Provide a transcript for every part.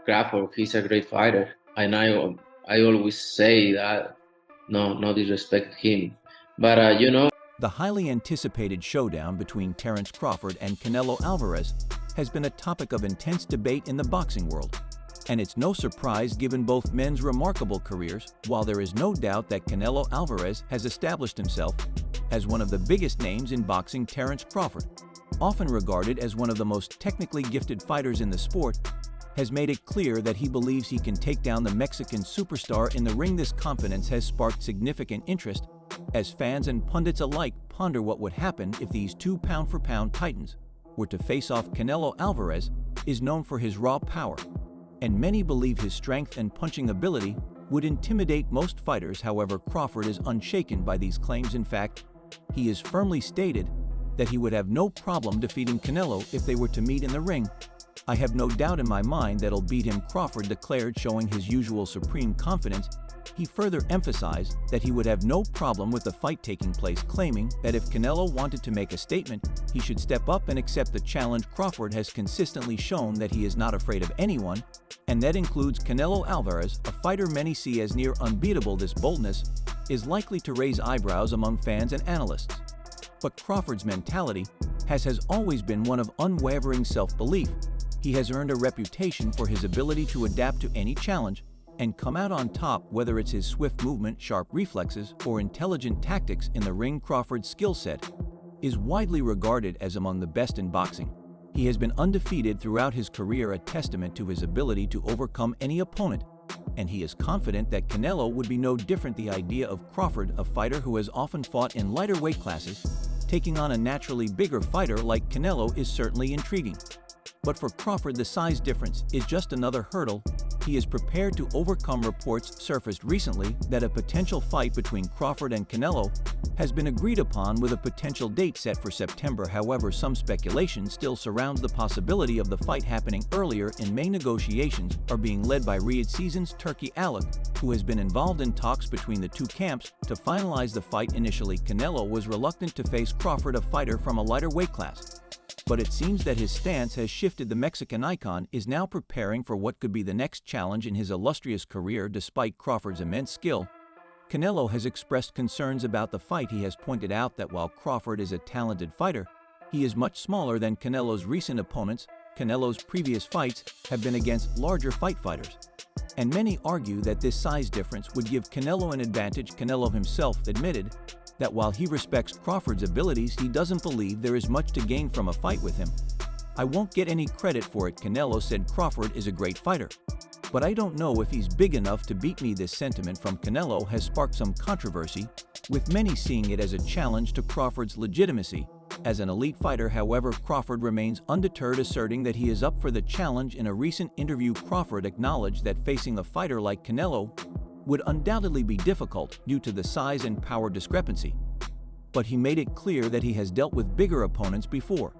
Crawford, he's a great fighter, and I always say that no disrespect him, but The highly anticipated showdown between Terence Crawford and Canelo Alvarez has been a topic of intense debate in the boxing world. And it's no surprise given both men's remarkable careers, while there is no doubt that Canelo Alvarez has established himself as one of the biggest names in boxing. Terence Crawford, often regarded as one of the most technically gifted fighters in the sport, has made it clear that he believes he can take down the Mexican superstar in the ring. This confidence has sparked significant interest as fans and pundits alike ponder what would happen if these two pound-for-pound titans were to face off. Canelo Alvarez is known for his raw power, and many believe his strength and punching ability would intimidate most fighters. However, Crawford is unshaken by these claims. In fact, he has firmly stated that he would have no problem defeating Canelo if they were to meet in the ring. "I have no doubt in my mind that I'll beat him," Crawford declared, showing his usual supreme confidence. He further emphasized that he would have no problem with the fight taking place, claiming that if Canelo wanted to make a statement, he should step up and accept the challenge. Crawford has consistently shown that he is not afraid of anyone, and that includes Canelo Alvarez, a fighter many see as near unbeatable. This boldness is likely to raise eyebrows among fans and analysts. But Crawford's mentality has always been one of unwavering self-belief. He has earned a reputation for his ability to adapt to any challenge and come out on top, whether it's his swift movement, sharp reflexes, or intelligent tactics in the ring. Crawford's skill set is widely regarded as among the best in boxing. He has been undefeated throughout his career, a testament to his ability to overcome any opponent, and he is confident that Canelo would be no different. The idea of Crawford, a fighter who has often fought in lighter weight classes, taking on a naturally bigger fighter like Canelo is certainly intriguing. But for Crawford, the size difference is just another hurdle he is prepared to overcome. Reports surfaced recently that a potential fight between Crawford and Canelo has been agreed upon, with a potential date set for September. However, some speculation still surrounds the possibility of the fight happening earlier in May. Negotiations are being led by Riyadh Season's Turki Alak, who has been involved in talks between the two camps to finalize the fight. Initially, Canelo was reluctant to face Crawford, a fighter from a lighter weight class, but it seems that his stance has shifted. The Mexican icon is now preparing for what could be the next challenge in his illustrious career. Despite Crawford's immense skill, Canelo has expressed concerns about the fight. He has pointed out that while Crawford is a talented fighter, he is much smaller than Canelo's recent opponents. Canelo's previous fights have been against larger fighters, and many argue that this size difference would give Canelo an advantage. Canelo himself admitted that while he respects Crawford's abilities, he doesn't believe there is much to gain from a fight with him. "I won't get any credit for it," Canelo said. "Crawford is a great fighter, but I don't know if he's big enough to beat me." This sentiment from Canelo has sparked some controversy, with many seeing it as a challenge to Crawford's legitimacy as an elite fighter. However, Crawford remains undeterred, asserting that he is up for the challenge. In a recent interview, Crawford acknowledged that facing a fighter like Canelo would undoubtedly be difficult due to the size and power discrepancy, but he made it clear that he has dealt with bigger opponents before,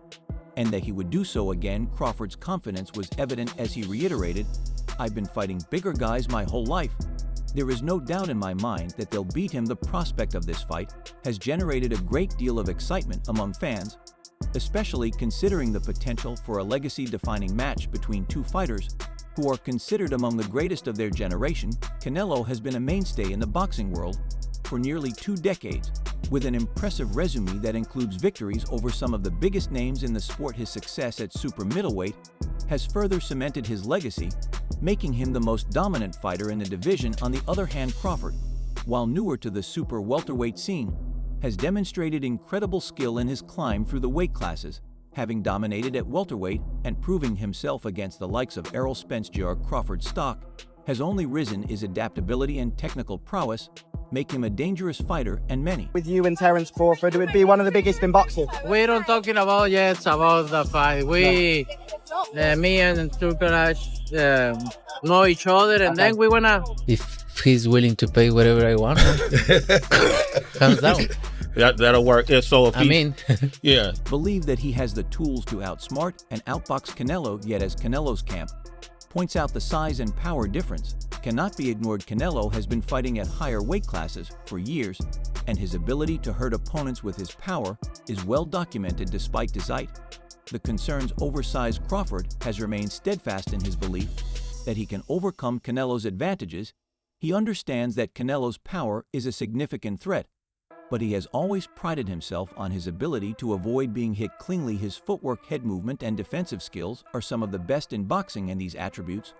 and that he would do so again. Crawford's confidence was evident as he reiterated, "I've been fighting bigger guys my whole life. There is no doubt in my mind that they'll beat him." The prospect of this fight has generated a great deal of excitement among fans, especially considering the potential for a legacy-defining match between two fighters who are considered among the greatest of their generation. Canelo has been a mainstay in the boxing world for nearly 2 decades, with an impressive resume that includes victories over some of the biggest names in the sport. His success at super middleweight has further cemented his legacy, making him the most dominant fighter in the division. On the other hand, Crawford, while newer to the super welterweight scene, has demonstrated incredible skill in his climb through the weight classes, having dominated at welterweight and proving himself against the likes of Errol Spence Jr. Crawford's stock has only risen. His adaptability and technical prowess make him a dangerous fighter, and many with you and Terence Crawford, it would be one of the biggest in boxing. We don't talking about yet about the fight. Me and Turkaraj know each other, and then we wanna. If he's willing to pay whatever I want, hands down. That'll work. Yeah, so if yeah, believe that he has the tools to outsmart and outbox Canelo. Yet as Canelo's camp points out, the size and power difference cannot be ignored. Canelo has been fighting at higher weight classes for years, and his ability to hurt opponents with his power is well documented. Despite his height, the concern's oversized Crawford has remained steadfast in his belief that he can overcome Canelo's advantages. He understands that Canelo's power is a significant threat, but he has always prided himself on his ability to avoid being hit cleanly. His footwork, head movement, and defensive skills are some of the best in boxing, and these attributes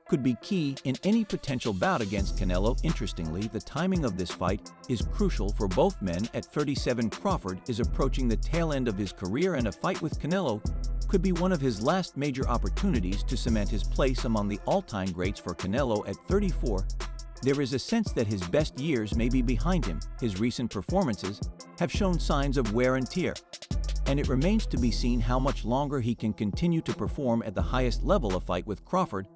could be key in any potential bout against Canelo. Interestingly, the timing of this fight is crucial for both men. At 37, Crawford is approaching the tail end of his career, and a fight with Canelo could be one of his last major opportunities to cement his place among the all-time greats. For Canelo at 34, there is a sense that his best years may be behind him. His recent performances have shown signs of wear and tear, and it remains to be seen how much longer he can continue to perform at the highest level. A fight with Crawford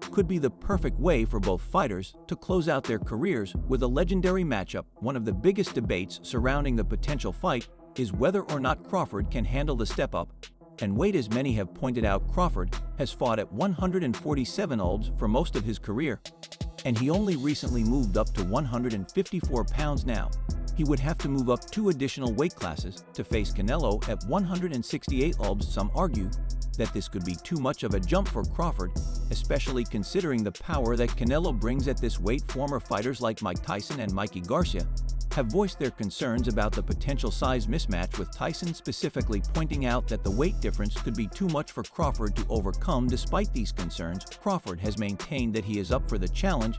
could be the perfect way for both fighters to close out their careers with a legendary matchup. One of the biggest debates surrounding the potential fight is whether or not Crawford can handle the step-up and weight. As many have pointed out, Crawford has fought at 147 pounds for most of his career, and he only recently moved up to 154 pounds now. He would have to move up 2 additional weight classes to face Canelo at 168 pounds. Some argue that this could be too much of a jump for Crawford, especially considering the power that Canelo brings at this weight. Former fighters like Mike Tyson and Mikey Garcia have voiced their concerns about the potential size mismatch, with Tyson specifically pointing out that the weight difference could be too much for Crawford to overcome. Despite these concerns, Crawford has maintained that he is up for the challenge.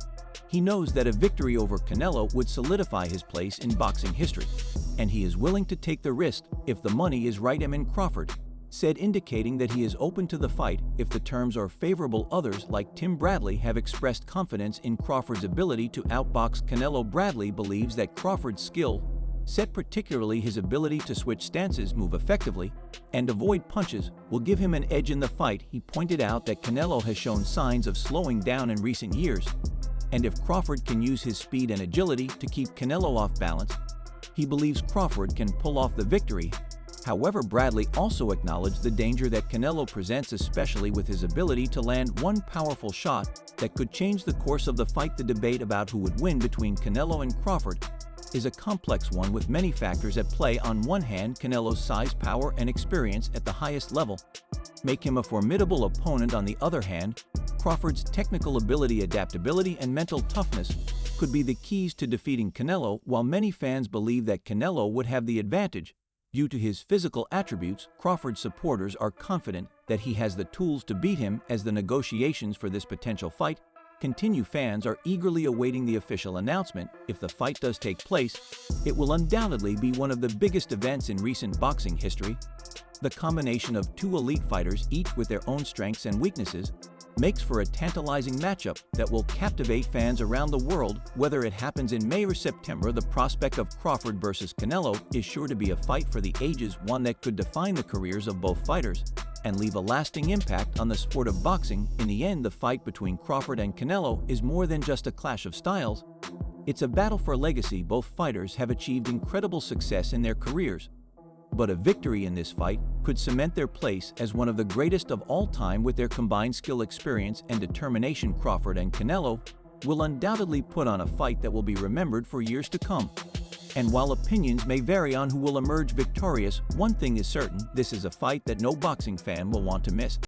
He knows that a victory over Canelo would solidify his place in boxing history, and he is willing to take the risk if the money is right. Crawford said, indicating that he is open to the fight if the terms are favorable. Others, like Tim Bradley, have expressed confidence in Crawford's ability to outbox Canelo. Bradley believes that Crawford's skill set, particularly his ability to switch stances, move effectively, and avoid punches, will give him an edge in the fight. He pointed out that Canelo has shown signs of slowing down in recent years, and if Crawford can use his speed and agility to keep Canelo off balance, he believes Crawford can pull off the victory. However, Bradley also acknowledged the danger that Canelo presents, especially with his ability to land one powerful shot that could change the course of the fight. The debate about who would win between Canelo and Crawford is a complex one with many factors at play. On one hand, Canelo's size, power, and experience at the highest level make him a formidable opponent. On the other hand, Crawford's technical ability, adaptability, and mental toughness could be the keys to defeating Canelo. While many fans believe that Canelo would have the advantage due to his physical attributes, Crawford's supporters are confident that he has the tools to beat him. As the negotiations for this potential fight continue, fans are eagerly awaiting the official announcement. If the fight does take place, it will undoubtedly be one of the biggest events in recent boxing history. The combination of 2 elite fighters, each with their own strengths and weaknesses, makes for a tantalizing matchup that will captivate fans around the world. Whether it happens in May or September, the prospect of Crawford versus Canelo is sure to be a fight for the ages, one that could define the careers of both fighters and leave a lasting impact on the sport of boxing. In the end, the fight between Crawford and Canelo is more than just a clash of styles. It's a battle for legacy. Both fighters have achieved incredible success in their careers, but a victory in this fight could cement their place as one of the greatest of all time. With their combined skill, experience, and determination, Crawford and Canelo will undoubtedly put on a fight that will be remembered for years to come. And while opinions may vary on who will emerge victorious, one thing is certain: this is a fight that no boxing fan will want to miss.